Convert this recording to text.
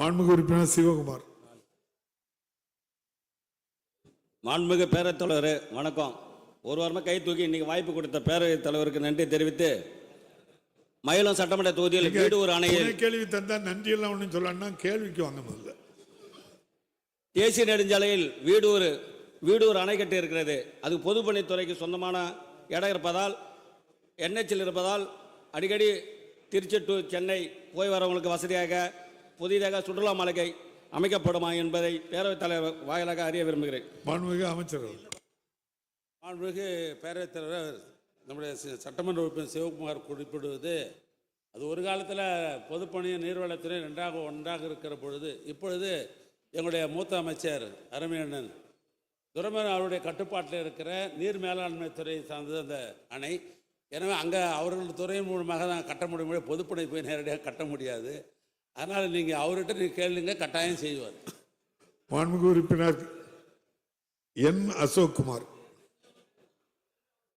மாண்புமிகு உறுப்பினர் சிவகுமார். மாண்புமிகு பேரவைத் தலைவர் வணக்கம். ஒரு வாரமாக கை தூக்கி இன்னைக்கு வாய்ப்பு கொடுத்த பேரவைத் தலைவருக்கு நன்றி தெரிவித்து, மயிலம் சட்டமன்ற தொகுதியில் வீடு ஒரு அணையில் கேள்வி தந்தா நன்றி எல்லாம் ஒன்றும் சொல்லணும்னா கேள்விக்கு வாங்க. முதல்ல தேசிய நெடுஞ்சாலையில் வீடு ஒரு அணை கட்டி இருக்கிறது. அது பொதுப்பணித்துறைக்கு சொந்தமான இடம் இருப்பதால், என்ஹெச்சில் இருப்பதால் அடிக்கடி திருச்சி டு சென்னை போய் வரவங்களுக்கு வசதியாக புதிதாக சுற்றுலா மாளிகை அமைக்கப்படுமா என்பதை பேரவைத் தலைவர் வாயிலாக அறிய விரும்புகிறேன். மாண்புமிகு அமைச்சர். மாண்புமிகு பேரவைத் தலைவர் நம்முடைய சட்டமன்ற உறுப்பினர் சிவகுமார் குறிப்பிடுவது, அது ஒரு காலத்தில் பொதுப்பணி நீர்வளத்துறை ஒன்றாக இருக்கிற பொழுது, இப்பொழுது எங்களுடைய மூத்த அமைச்சர் அருமையண்ணன் துரைமுருகன் அவருடைய கட்டுப்பாட்டில் இருக்கிற நீர் மேலாண்மை துறை சார்ந்தது அந்த அணை. எனவே அங்கே அவர்கள் துறையின் மூலமாக தான் கட்ட முடியும், பொதுப்பணி போய் நேரடியாக கட்ட முடியாது. அதனால் நீங்கள் அவர்கிட்ட கேளுங்க, கட்டாயம் செய்வார். மாண்புமிகு உறுப்பினர் என் அசோக்குமார்.